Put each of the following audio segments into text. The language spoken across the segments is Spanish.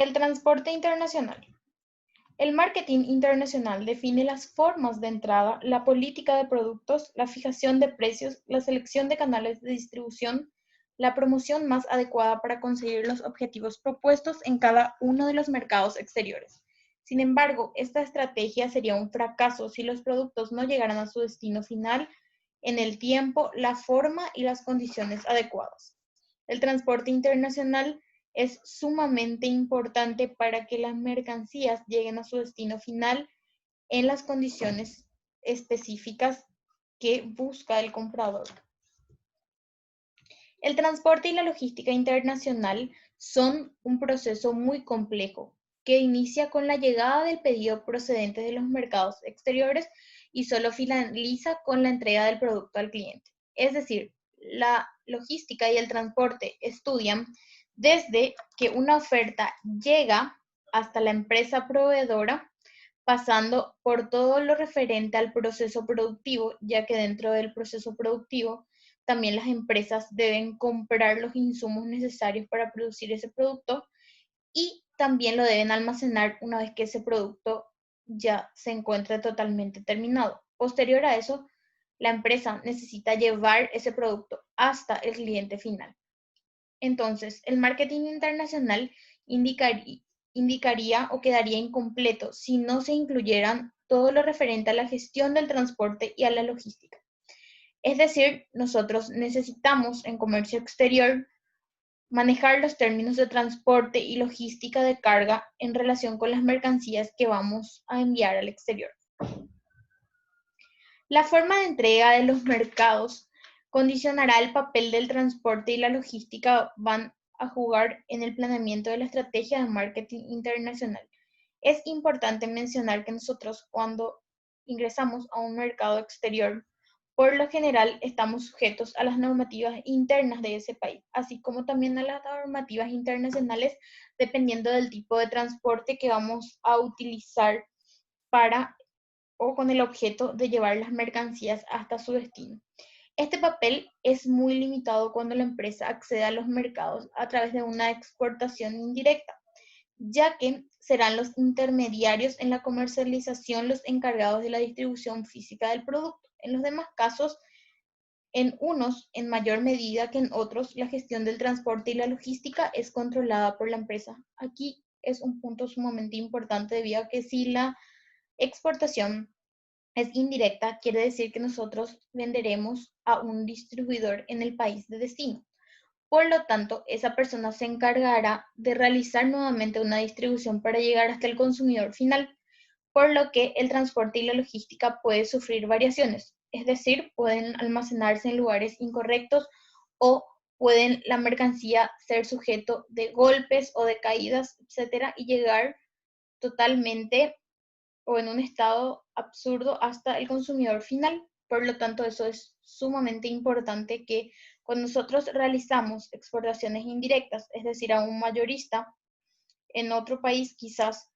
El transporte internacional. El marketing internacional define las formas de entrada, la política de productos, la fijación de precios, la selección de canales de distribución, la promoción más adecuada para conseguir los objetivos propuestos en cada uno de los mercados exteriores. Sin embargo, esta estrategia sería un fracaso si los productos no llegaran a su destino final en el tiempo, la forma y las condiciones adecuadas. El transporte internacional es sumamente importante para que las mercancías lleguen a su destino final en las condiciones específicas que busca el comprador. El transporte y la logística internacional son un proceso muy complejo que inicia con la llegada del pedido procedente de los mercados exteriores y solo finaliza con la entrega del producto al cliente. Es decir, la logística y el transporte estudian desde que una oferta llega hasta la empresa proveedora, pasando por todo lo referente al proceso productivo, ya que dentro del proceso productivo también las empresas deben comprar los insumos necesarios para producir ese producto y también lo deben almacenar una vez que ese producto ya se encuentre totalmente terminado. Posterior a eso, la empresa necesita llevar ese producto hasta el cliente final. Entonces, el marketing internacional indicaría o quedaría incompleto si no se incluyeran todo lo referente a la gestión del transporte y a la logística. Es decir, nosotros necesitamos en comercio exterior manejar los términos de transporte y logística de carga en relación con las mercancías que vamos a enviar al exterior. La forma de entrega de los mercados condicionará el papel del transporte y la logística van a jugar en el planeamiento de la estrategia de marketing internacional. Es importante mencionar que nosotros cuando ingresamos a un mercado exterior, por lo general estamos sujetos a las normativas internas de ese país, así como también a las normativas internacionales, dependiendo del tipo de transporte que vamos a utilizar para o con el objeto de llevar las mercancías hasta su destino. Este papel es muy limitado cuando la empresa accede a los mercados a través de una exportación indirecta, ya que serán los intermediarios en la comercialización los encargados de la distribución física del producto. En los demás casos, en unos en mayor medida que en otros, la gestión del transporte y la logística es controlada por la empresa. Aquí es un punto sumamente importante debido a que si la exportación es indirecta, quiere decir que nosotros venderemos a un distribuidor en el país de destino. Por lo tanto, esa persona se encargará de realizar nuevamente una distribución para llegar hasta el consumidor final, por lo que el transporte y la logística puede sufrir variaciones, es decir, pueden almacenarse en lugares incorrectos o pueden la mercancía ser sujeto de golpes o de caídas, etcétera, y llegar totalmente o en un estado absurdo hasta el consumidor final. Por lo tanto, eso es sumamente importante que cuando nosotros realizamos exportaciones indirectas, es decir, a un mayorista en otro país, quizás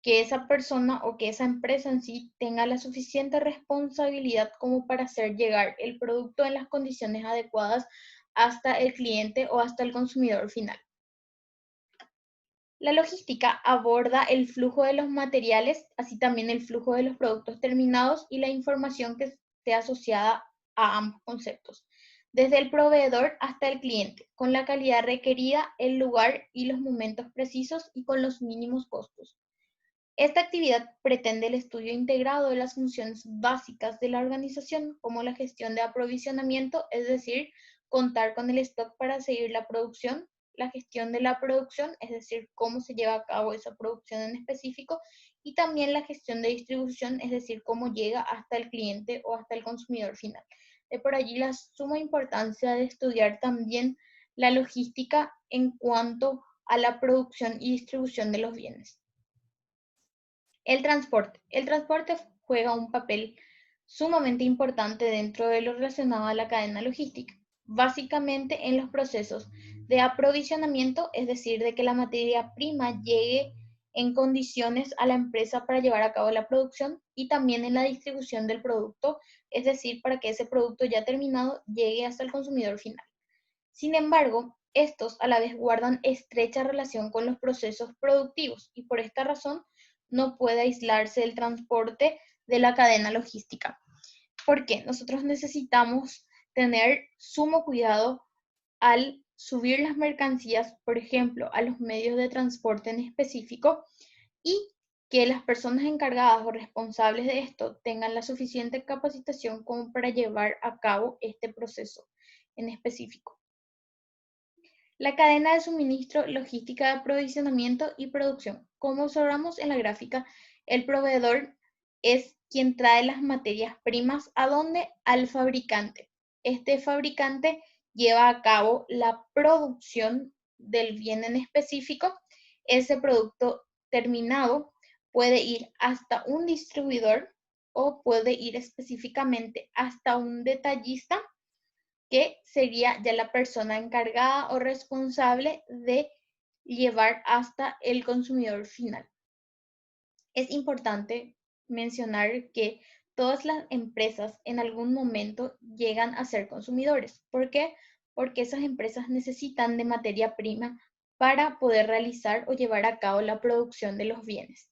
que esa persona o que esa empresa en sí tenga la suficiente responsabilidad como para hacer llegar el producto en las condiciones adecuadas hasta el cliente o hasta el consumidor final. La logística aborda el flujo de los materiales, así también el flujo de los productos terminados y la información que esté asociada a ambos conceptos, desde el proveedor hasta el cliente, con la calidad requerida, el lugar y los momentos precisos y con los mínimos costos. Esta actividad pretende el estudio integrado de las funciones básicas de la organización, como la gestión de aprovisionamiento, es decir, contar con el stock para seguir la producción, la gestión de la producción, es decir, cómo se lleva a cabo esa producción en específico, y también la gestión de distribución, es decir, cómo llega hasta el cliente o hasta el consumidor final. De por allí la suma importancia de estudiar también la logística en cuanto a la producción y distribución de los bienes. El transporte. El transporte juega un papel sumamente importante dentro de lo relacionado a la cadena logística, básicamente en los procesos de aprovisionamiento, es decir, de que la materia prima llegue en condiciones a la empresa para llevar a cabo la producción y también en la distribución del producto, es decir, para que ese producto ya terminado llegue hasta el consumidor final. Sin embargo, Estos a la vez guardan estrecha relación con los procesos productivos y por esta razón no puede aislarse el transporte de la cadena logística. ¿Por qué? Nosotros necesitamos tener sumo cuidado al subir las mercancías, por ejemplo, a los medios de transporte en específico y que las personas encargadas o responsables de esto tengan la suficiente capacitación como para llevar a cabo este proceso en específico. La cadena de suministro, logística de aprovisionamiento y producción. Como observamos en la gráfica, el proveedor es quien trae las materias primas a donde al fabricante. Este fabricante lleva a cabo la producción del bien en específico. Ese producto terminado puede ir hasta un distribuidor o puede ir específicamente hasta un detallista que sería ya la persona encargada o responsable de llevar hasta el consumidor final. Es importante mencionar que todas las empresas en algún momento llegan a ser consumidores. ¿Por qué? Porque esas empresas necesitan de materia prima para poder realizar o llevar a cabo la producción de los bienes.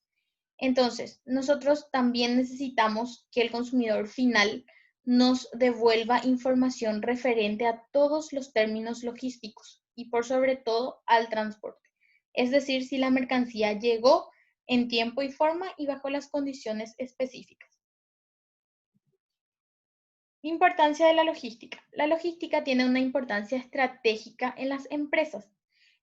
Entonces, nosotros también necesitamos que el consumidor final nos devuelva información referente a todos los términos logísticos y por sobre todo al transporte. Es decir, si la mercancía llegó en tiempo y forma y bajo las condiciones específicas. Importancia de la logística. La logística tiene una importancia estratégica en las empresas.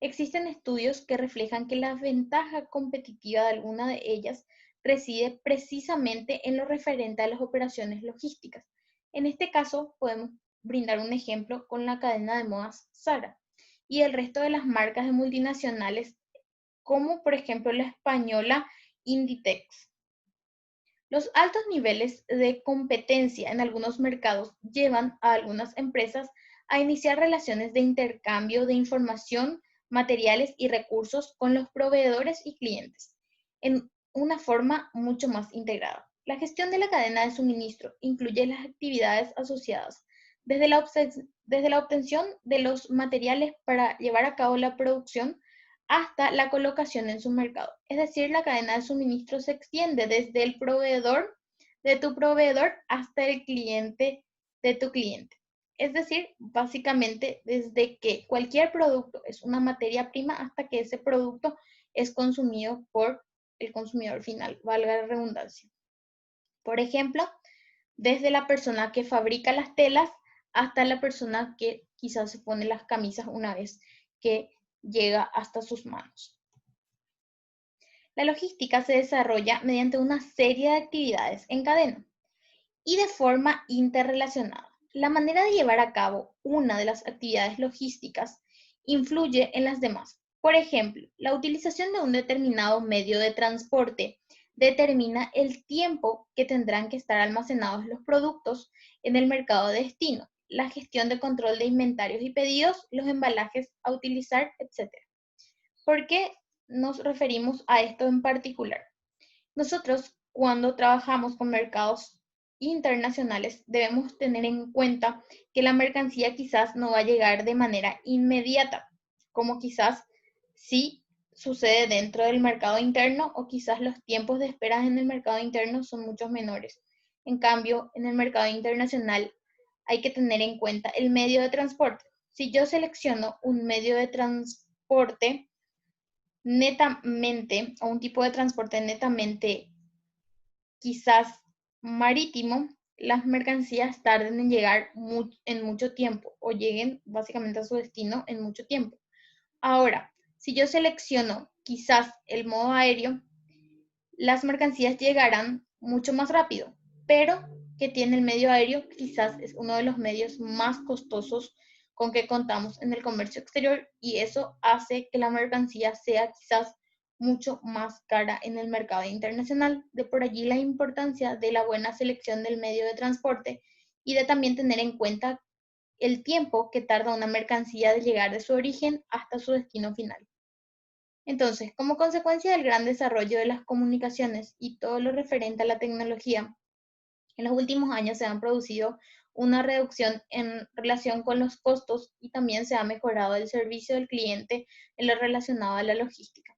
Existen estudios que reflejan que la ventaja competitiva de alguna de ellas reside precisamente en lo referente a las operaciones logísticas. En este caso, podemos brindar un ejemplo con la cadena de modas Zara y el resto de las marcas de multinacionales, como por ejemplo la española Inditex. Los altos niveles de competencia en algunos mercados llevan a algunas empresas a iniciar relaciones de intercambio de información, materiales y recursos con los proveedores y clientes en una forma mucho más integrada. La gestión de la cadena de suministro incluye las actividades asociadas desde la obtención de los materiales para llevar a cabo la producción hasta la colocación en su mercado. Es decir, la cadena de suministro se extiende desde el proveedor de tu proveedor hasta el cliente de tu cliente. Es decir, básicamente desde que cualquier producto es una materia prima hasta que ese producto es consumido por el consumidor final, valga la redundancia. Por ejemplo, desde la persona que fabrica las telas hasta la persona que quizás se pone las camisas una vez que llega hasta sus manos. La logística se desarrolla mediante una serie de actividades en cadena y de forma interrelacionada. La manera de llevar a cabo una de las actividades logísticas influye en las demás. Por ejemplo, la utilización de un determinado medio de transporte determina el tiempo que tendrán que estar almacenados los productos en el mercado de destino, la gestión de control de inventarios y pedidos, los embalajes a utilizar, etc. ¿Por qué nos referimos a esto en particular? Nosotros, cuando trabajamos con mercados internacionales, debemos tener en cuenta que la mercancía quizás no va a llegar de manera inmediata, como quizás sí sucede dentro del mercado interno o quizás los tiempos de espera en el mercado interno son mucho menores. En cambio, en el mercado internacional hay que tener en cuenta el medio de transporte. Si yo selecciono un medio de transporte netamente, o un tipo de transporte netamente quizás marítimo, las mercancías tarden en llegar en mucho tiempo o lleguen básicamente a su destino en mucho tiempo. Ahora, si yo selecciono quizás el modo aéreo, las mercancías llegarán mucho más rápido, pero que tiene el medio aéreo quizás es uno de los medios más costosos con que contamos en el comercio exterior y eso hace que la mercancía sea quizás mucho más cara en el mercado internacional. De por allí la importancia de la buena selección del medio de transporte y de también tener en cuenta el tiempo que tarda una mercancía de llegar de su origen hasta su destino final. Entonces, como consecuencia del gran desarrollo de las comunicaciones y todo lo referente a la tecnología, en los últimos años se han producido una reducción en relación con los costos y también se ha mejorado el servicio del cliente en lo relacionado a la logística.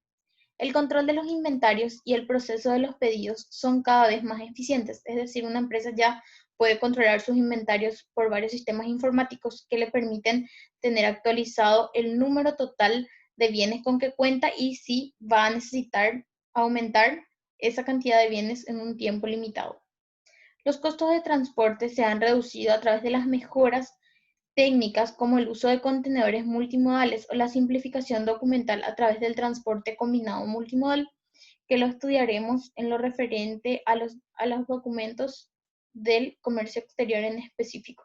El control de los inventarios y el proceso de los pedidos son cada vez más eficientes, es decir, una empresa ya puede controlar sus inventarios por varios sistemas informáticos que le permiten tener actualizado el número total de bienes con que cuenta y si va a necesitar aumentar esa cantidad de bienes en un tiempo limitado. Los costos de transporte se han reducido a través de las mejoras técnicas como el uso de contenedores multimodales o la simplificación documental a través del transporte combinado multimodal, que lo estudiaremos en lo referente a los documentos del comercio exterior en específico.